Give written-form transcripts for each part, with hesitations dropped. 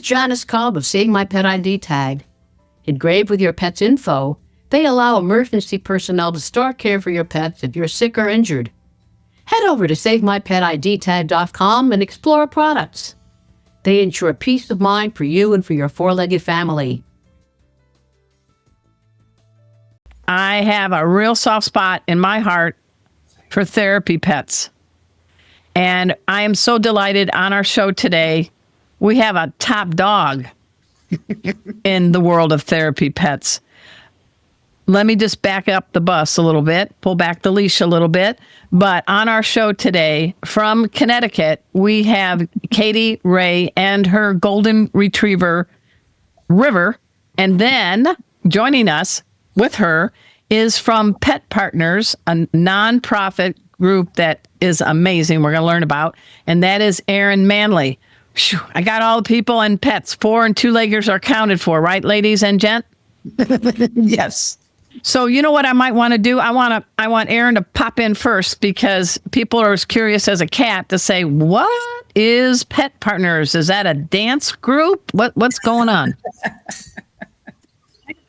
the Janice Cobb of Save My Pet ID tag. Engraved with your pet's info, they allow emergency personnel to start care for your pets if you're sick or injured. Head over to SaveMyPetIDtag.com and explore products. They ensure peace of mind for you and for your four-legged family. I have a real soft spot in my heart for therapy pets. And I am so delighted on our show today, we have a top dog in the world of therapy pets. Let me just back up the bus a little bit, pull back the leash a little bit. But on our show today from Connecticut, we have Katie Ray and her golden retriever, River. And then joining us with her is from Pet Partners, a nonprofit group that is amazing we're going to learn about. And that is Arden Moore. Whew, I got all the people and pets. 4 and 2-leggers are counted for, right, ladies and gent? Yes. So you know what I might want to do? I want Arden to pop in first because people are as curious as a cat to say, what is Pet Partners? Is that a dance group? What's going on?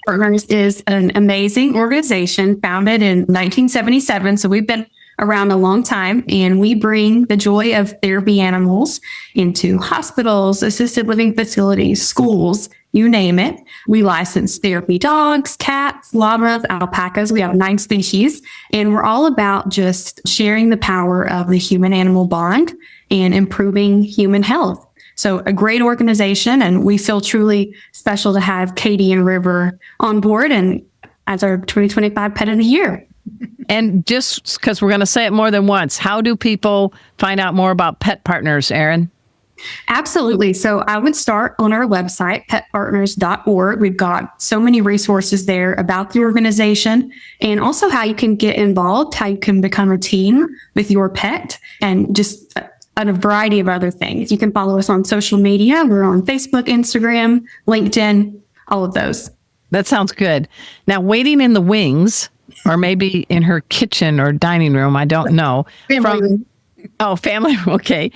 Partners is an amazing organization founded in 1977. So we've been around a long time, and we bring the joy of therapy animals into hospitals, assisted living facilities, schools, you name it. We license therapy dogs, cats, llamas, alpacas. We have 9 species, and we're all about just sharing the power of the human-animal bond and improving human health. So a great organization, and we feel truly special to have Katie and River on board and as our 2025 Pet of the Year. And just because we're going to say it more than once, how do people find out more about Pet Partners, Arden? Absolutely. So I would start on our website, petpartners.org. We've got so many resources there about the organization and also how you can get involved, how you can become a team with your pet, and just a variety of other things. You can follow us on social media. We're on Facebook, Instagram, LinkedIn, all of those. That sounds good. Now, waiting in the wings, or maybe in her kitchen or dining room, I don't know. Family. Family. Okay.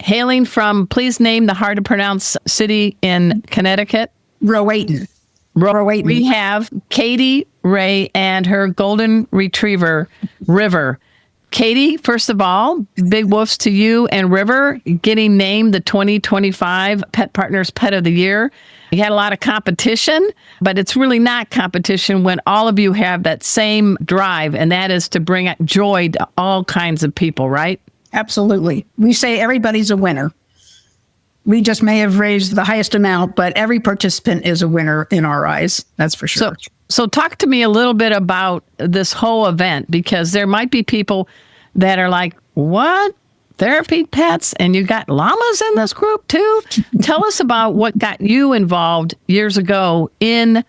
Hailing from, please name the hard to pronounce city in Connecticut. Rowayton. We have Katie Ray and her golden retriever, River. Katie, first of all, big woofs to you and River getting named the 2025 Pet Partners Pet of the Year. You had a lot of competition, but it's really not competition when all of you have that same drive, and that is to bring joy to all kinds of people, right? Absolutely. We say everybody's a winner. We just may have raised the highest amount, but every participant is a winner in our eyes. That's for sure. So talk to me a little bit about this whole event, because there might be people that are like, what? Therapy pets? And you got llamas in this group too? Tell us about what got you involved years ago in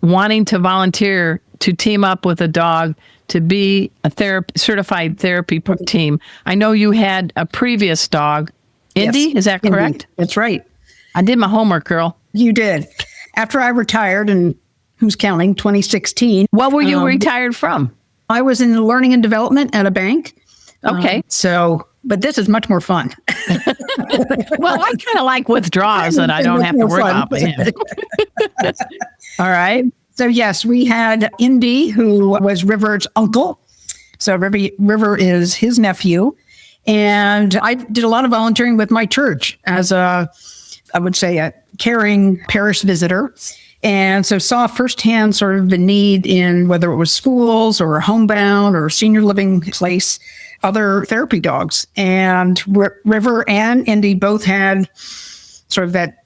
wanting to volunteer to team up with a dog to be a certified therapy team. I know you had a previous dog, Indy, Yes, is that correct? Indy. That's right. I did my homework, girl. You did. After I retired, and who's counting, 2016. What were you retired from? I was in learning and development at a bank. Okay. But this is much more fun. Well, I kind of like withdrawals that I don't have to worry about. All right. So yes, we had Indy, who was River's uncle. So River is his nephew. And I did a lot of volunteering with my church as I would say, a caring parish visitor. And so saw firsthand sort of the need in whether it was schools or homebound or senior living place, other therapy dogs. And River and Indy both had sort of that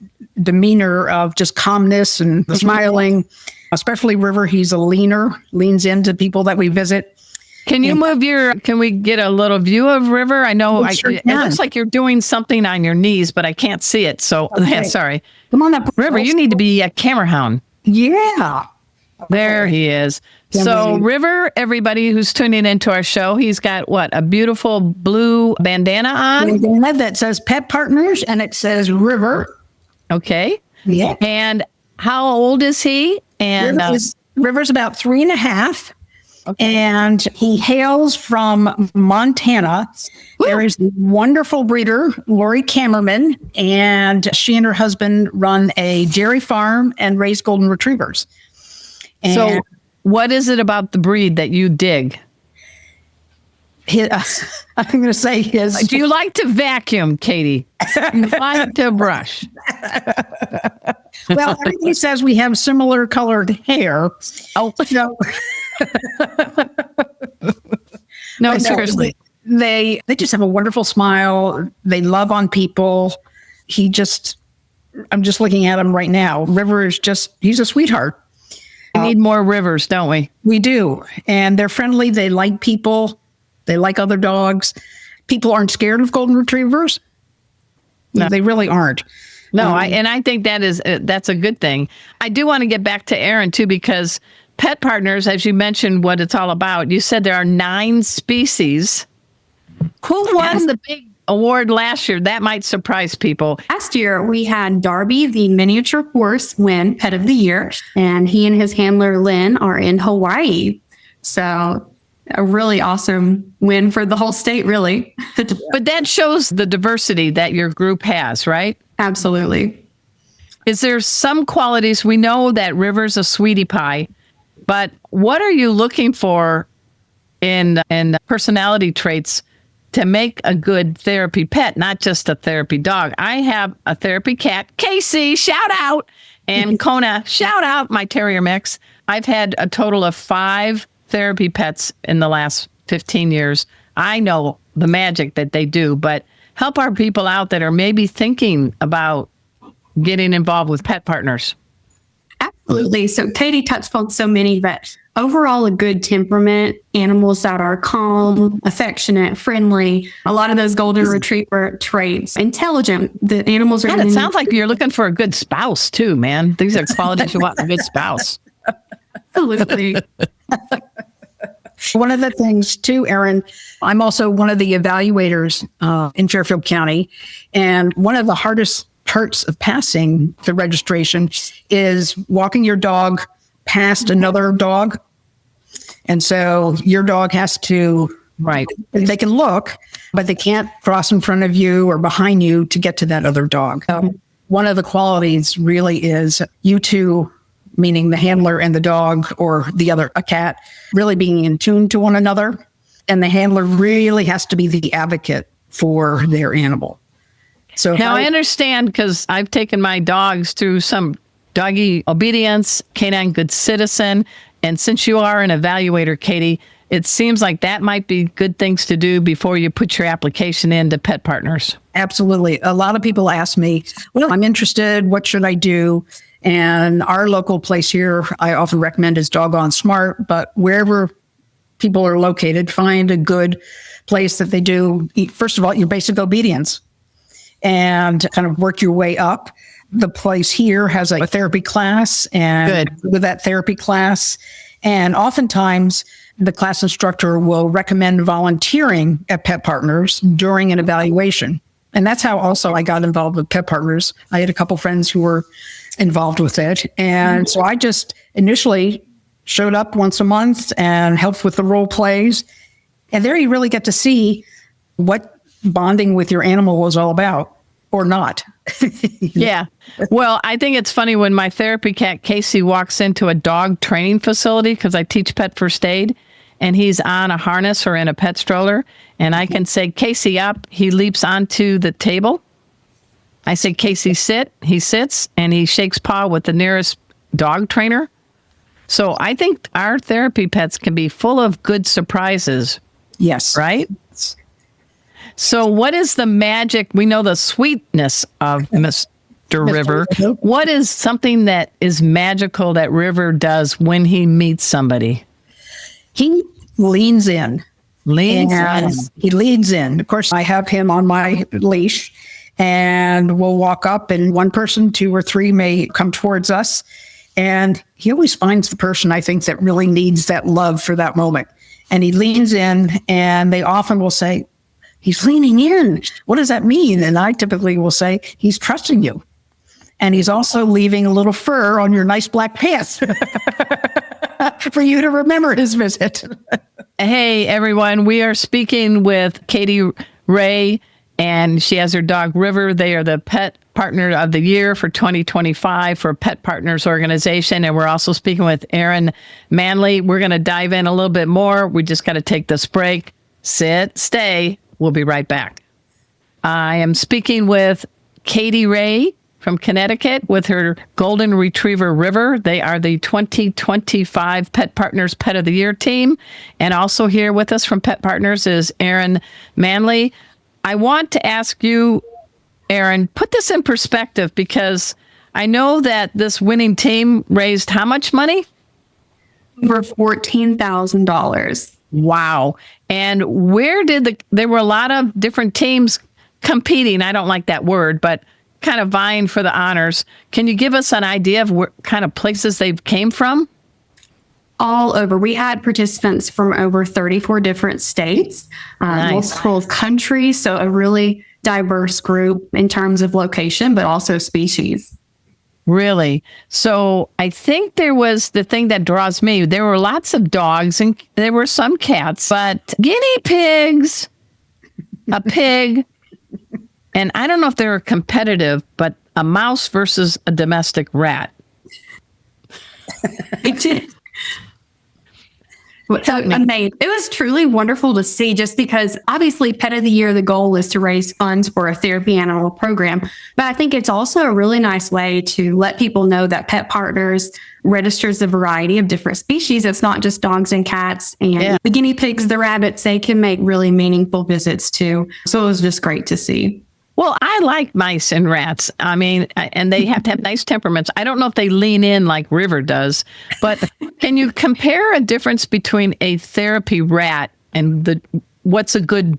demeanor of just calmness and smiling, especially River. He's a leans into people that we visit. Can you can we get a little view of River? I know it looks like you're doing something on your knees, but I can't see it. So, sorry. Come on up. River, you need to be a camera hound. Yeah. There he is. So River, everybody who's tuning into our show, he's got a beautiful blue bandana on. Bandana that says Pet Partners, and it says River. Okay. Yeah. And how old is he? And River's about 3.5. And he hails from Montana. There is a wonderful breeder, Lori Kammerman, and she and her husband run a dairy farm and raise golden retrievers. And So, what is it about the breed that you dig? I'm going to say his. Do you like to vacuum, Katie? You like to brush? Well, everybody says we have similar colored hair. Oh, No, no, seriously. they just have a wonderful smile. They love on people. I'm just looking at him right now. River is he's a sweetheart. We need more rivers, don't we? We do. And they're friendly. They like people. They like other dogs. People aren't scared of golden retrievers. No. They really aren't. No, I think that's a good thing. I do want to get back to Aaron too, because Pet Partners, as you mentioned, what it's all about. You said there are 9 species. Who won the big award last year? That might surprise people. Last year, we had Darby, the miniature horse, win Pet of the Year, and he and his handler, Lynn, are in Hawaii. So a really awesome win for the whole state, really. But that shows the diversity that your group has, right? Absolutely. Is there some qualities? We know that River's a sweetie pie, but what are you looking for in personality traits to make a good therapy pet, not just a therapy dog? I have a therapy cat, Casey, shout out, and Kona, shout out, my terrier mix. I've had a total of 5 therapy pets in the last 15 years. I know the magic that they do, but help our people out that are maybe thinking about getting involved with Pet Partners. Absolutely. So Katie touched on so many, but overall a good temperament, animals that are calm, affectionate, friendly, a lot of those golden retriever traits, intelligent. The animals are... And it sounds like you're looking for a good spouse too, man. These are qualities you want in a good spouse. Absolutely. One of the things too, Erin, I'm also one of the evaluators in Fairfield County. And one of the hardest parts of passing the registration is walking your dog past another dog. And so your dog has to, Right. they can look, but they can't cross in front of you or behind you to get to that other dog. One of the qualities really is you two, meaning the handler and the dog or a cat, really being in tune to one another. And the handler really has to be the advocate for their animal. So Now I understand, because I've taken my dogs through some doggy obedience, canine good citizen. And since you are an evaluator, Katie, it seems like that might be good things to do before you put your application into Pet Partners. Absolutely. A lot of people ask me, well, I'm interested. What should I do? And our local place here, I often recommend is Doggone Smart, but wherever people are located, find a good place that they do, first of all, your basic obedience and kind of work your way up. The place here has a therapy class and with that therapy class. And oftentimes the class instructor will recommend volunteering at Pet Partners during an evaluation. And that's how also I got involved with Pet Partners. I had a couple friends who were involved with it. And so I just initially showed up once a month and helped with the role plays. And there you really get to see what bonding with your animal was all about, or not. Yeah. Well, I think it's funny when my therapy cat, Casey, walks into a dog training facility, because I teach pet first aid, and he's on a harness or in a pet stroller. And I can say, Casey, up. He leaps onto the table. I say, Casey, sit. He sits and he shakes paw with the nearest dog trainer. So I think our therapy pets can be full of good surprises. Yes. Right? So what is the magic? We know the sweetness of Mr. River. What is something that is magical that River does when he meets somebody? He leans in. He leads in. Of course, I have him on my leash and we'll walk up, and one person, 2 or 3 may come towards us. And he always finds the person, I think, that really needs that love for that moment. And he leans in, and they often will say, he's leaning in. What does that mean? And I typically will say, he's trusting you. And he's also leaving a little fur on your nice black pants. for you to remember his visit. Hey, everyone. We are speaking with Katie Ray, and she has her dog River. They are the Pet Partner of the Year for 2025 for Pet Partners Organization. And we're also speaking with Arden Manley. We're going to dive in a little bit more. We just got to take this break. Sit, stay. We'll be right back. I am speaking with Katie Ray from Connecticut with her Golden Retriever River. They are the 2025 Pet Partners Pet of the Year team. And also here with us from Pet Partners is Arden Manley. I want to ask you, Arden, put this in perspective because I know that this winning team raised how much money? Over $14,000. Wow. And where did there were a lot of different teams competing. I don't like that word, but kind of vying for the honors. Can you give us an idea of what kind of places they came from? All over. We had participants from over 34 different states, multiple countries. So a really diverse group in terms of location, but also species. Really? So I think there was the thing that draws me. There were lots of dogs and there were some cats, but guinea pigs, a pig, and I don't know if they were competitive, but a mouse versus a domestic rat. It did. It was truly wonderful to see just because obviously Pet of the Year, the goal is to raise funds for a therapy animal program. But I think it's also a really nice way to let people know that Pet Partners registers a variety of different species. It's not just dogs and cats and the guinea pigs, the rabbits, they can make really meaningful visits too. So it was just great to see. Well, I like mice and rats. I mean, and they have to have nice temperaments. I don't know if they lean in like River does, but can you compare a difference between a therapy rat and what's a good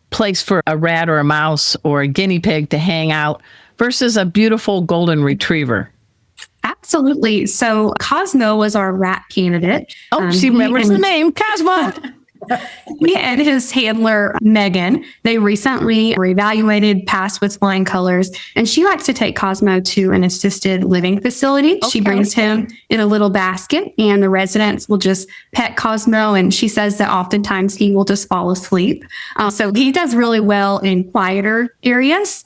place for a rat or a mouse or a guinea pig to hang out versus a beautiful golden retriever? Absolutely. So Cosmo was our rat candidate. Oh, she remembers the name, Cosmo. We had his handler, Megan. They recently reevaluated, passed with flying colors, and she likes to take Cosmo to an assisted living facility. Okay. She brings him in a little basket, and the residents will just pet Cosmo, and she says that oftentimes he will just fall asleep. So he does really well in quieter areas.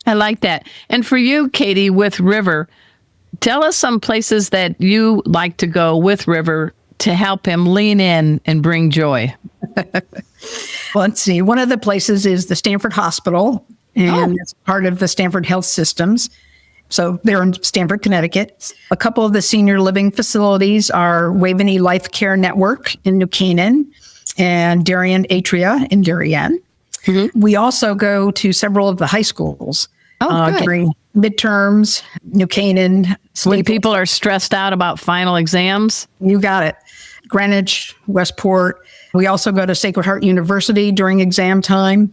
I like that. And for you, Katie, with River, tell us some places that you like to go with River to help him lean in and bring joy. Let's see. One of the places is the Stanford Hospital, and it's part of the Stanford Health Systems. So they're in Stamford, Connecticut. A couple of the senior living facilities are Waveney Life Care Network in New Canaan and Darien Atria in Darien. Mm-hmm. We also go to several of the high schools during midterms, New Canaan. When people are stressed out about final exams. You got it. Greenwich, Westport. We also go to Sacred Heart University during exam time.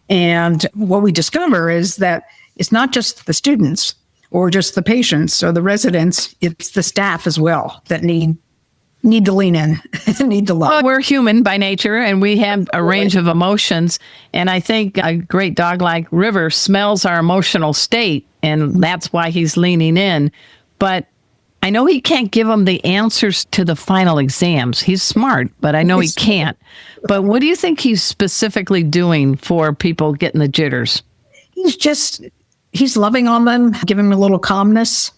And what we discover is that it's not just the students or just the patients or the residents, it's the staff as well that need to lean in, need to love. Well, we're human by nature and we have a range of emotions. And I think a great dog like River smells our emotional state, and that's why he's leaning in. But I know he can't give them the answers to the final exams. He's smart, but I know he can't. But what do you think he's specifically doing for people getting the jitters? He's loving on them, giving them a little calmness,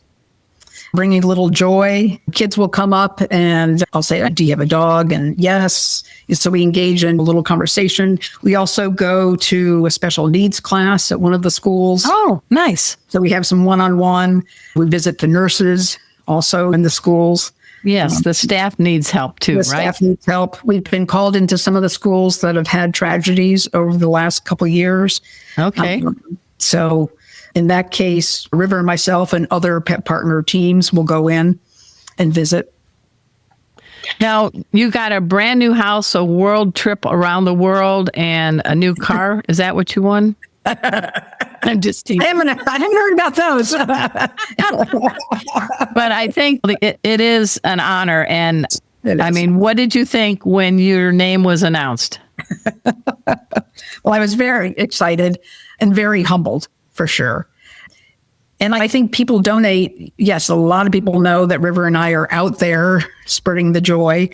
bringing a little joy. Kids will come up and I'll say, do you have a dog? And yes. So we engage in a little conversation. We also go to a special needs class at one of the schools. Oh, nice. So we have some one-on-one. We visit the nurses also in the schools. Yes, the staff needs help too, right? The staff needs help. We've been called into some of the schools that have had tragedies over the last couple of years. Okay. So in that case, River and myself and other pet partner teams will go in and visit. Now, you got a brand new house, a world trip around the world, and a new car. Is that what you won? I'm just teasing. I haven't heard about those. But I think it is an honor. And I mean, what did you think when your name was announced? Well, I was very excited and very humbled, for sure. And I think people donate. Yes, a lot of people know that River and I are out there spreading the joy,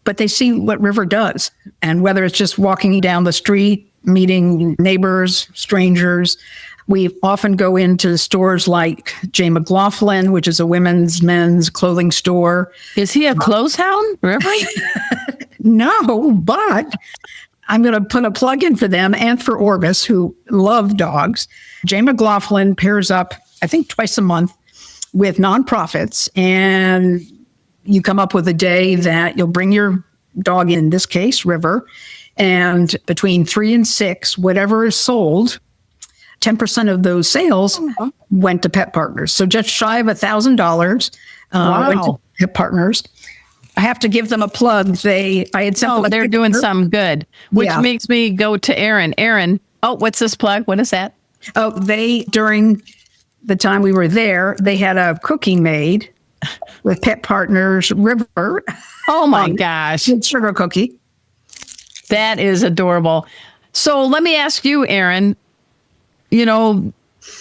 but they see what River does. And whether it's just walking down the street, meeting neighbors, strangers, we often go into stores like J. McLaughlin, which is a women's, men's clothing store. Is he a clothes hound, River? No, but I'm going to put a plug in for them and for Orbis, who love dogs. J. McLaughlin pairs up, I think, twice a month with nonprofits, and you come up with a day that you'll bring your dog, in this case, River, and between 3 and 6, whatever is sold, 10% of those sales went to Pet Partners. So just shy of $1,000 went to Pet Partners. I have to give them a plug. I had sent them a they're picture. doing something good, which Yeah. makes me go to Aaron. Aaron, what's this plug? What is that? Oh, during the time we were there, they had a cookie made with Pet Partners River. Oh my gosh. Sugar cookie. That is adorable. So let me ask you, Aaron,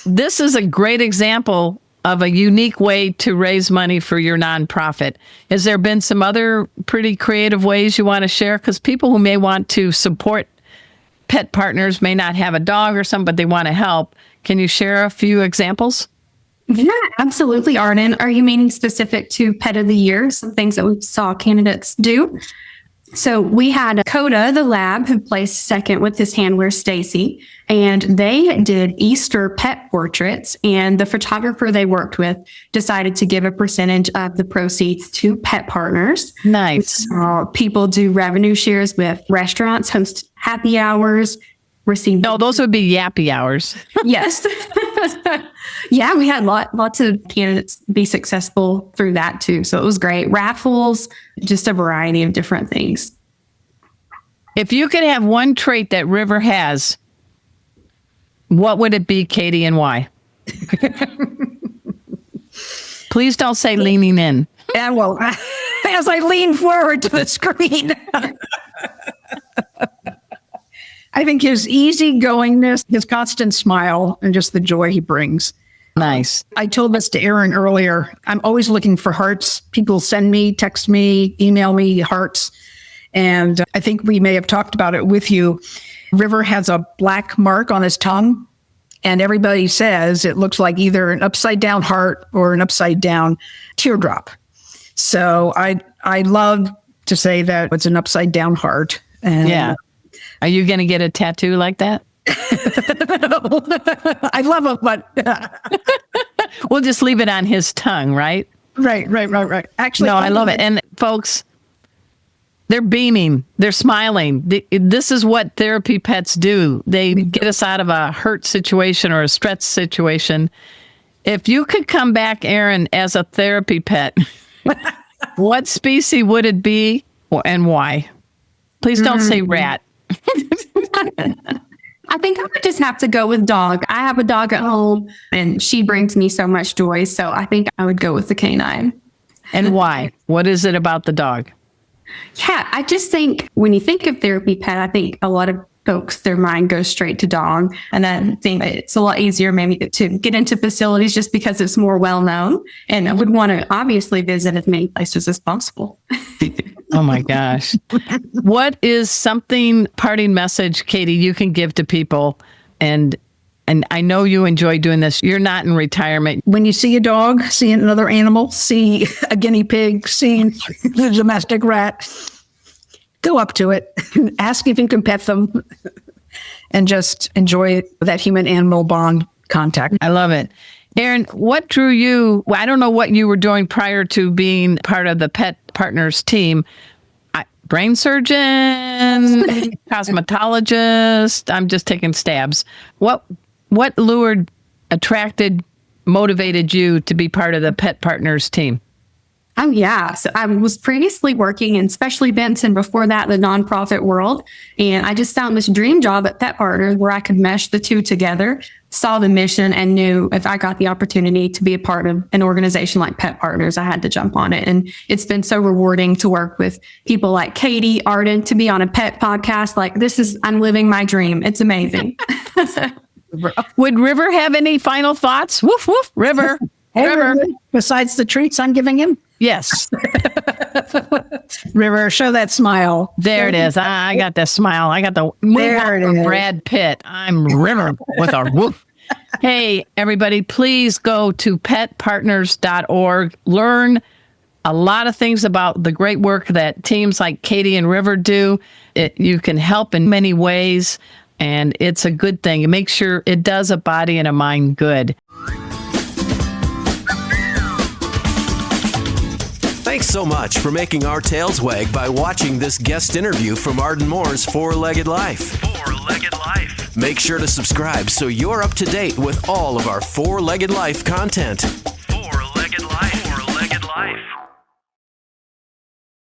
this is a great example of a unique way to raise money for your nonprofit. Has there been some other pretty creative ways you want to share? Because people who may want to support Pet Partners may not have a dog or something, but they want to help. Can you share a few examples? Yeah, absolutely, Arden. Are you meaning specific to Pet of the Year, some things that we saw candidates do? So we had Coda, the lab, who placed second with his handler, Stacy, and they did Easter pet portraits, and the photographer they worked with decided to give a percentage of the proceeds to Pet Partners. Nice. People do revenue shares with restaurants, host happy hours, receive... No, those would be yappy hours. Yes. Yeah, we had lots of candidates be successful through that too. So it was great. Raffles, just a variety of different things. If you could have one trait that River has, what would it be, Katie, and why? Please don't say leaning in. Yeah, well, as I lean forward to the screen, I think his easygoingness, his constant smile, and just the joy he brings. Nice. I told this to Aaron earlier. I'm always looking for hearts. People send me, text me, email me hearts. And I think we may have talked about it with you. River has a black mark on his tongue, and everybody says it looks like either an upside down heart or an upside down teardrop. So I love to say that it's an upside down heart. And Yeah. Are you going to get a tattoo like that? I love it, but We'll just leave it on his tongue, right? right. Actually, No, I love it. And folks, they're beaming. They're smiling. This is what therapy pets do. They get us out of a hurt situation or a stress situation. If you could come back, Aaron, as a therapy pet, what species would it be and why? Please don't say rat. I think I would just have to go with dog. I have a dog at home and she brings me so much joy. So I think I would go with the canine. And why? What is it about the dog? Yeah, I just think when you think of therapy pet, I think a lot of folks, their mind goes straight to dog. And I think it's a lot easier maybe to get into facilities just because it's more well known. And I would want to obviously visit as many places as possible. Oh my gosh. What is something parting message, Katie, you can give to people? And I know you enjoy doing this. You're not in retirement. when you see a dog, see another animal, see a guinea pig, see the domestic rat, go up to it, ask if you can pet them, and just enjoy that human-animal bond contact. I love it. Aaron, what drew you? Well, I don't know what you were doing prior to being part of the Pet Partners team. Brain surgeon, cosmetologist. I'm just taking stabs. What lured, attracted, motivated you to be part of the Pet Partners team? Oh, yeah. So I was previously working in Specialty Benson, before that, the nonprofit world. And I just found this dream job at Pet Partners where I could mesh the two together, saw the mission, and knew if I got the opportunity to be a part of an organization like Pet Partners, I had to jump on it. And it's been so rewarding to work with people like Katie, Arden, to be on a pet podcast. Like, I'm living my dream. It's amazing. Would River have any final thoughts? Woof, woof, River. Hey, River. River, besides the treats I'm giving him, Yes. River, show that smile. There it is. I got the smile. I got the move There it on is. Brad Pitt. I'm River with a woof. Hey, everybody, please go to petpartners.org. Learn a lot of things about the great work that teams like Katie and River do. You can help in many ways, and it's a good thing. It makes sure it does a body and a mind good. Thanks so much for making our tails wag by watching this guest interview from Arden Moore's Four-Legged Life. Four-Legged Life. Make sure to subscribe so you're up to date with all of our Four-Legged Life content.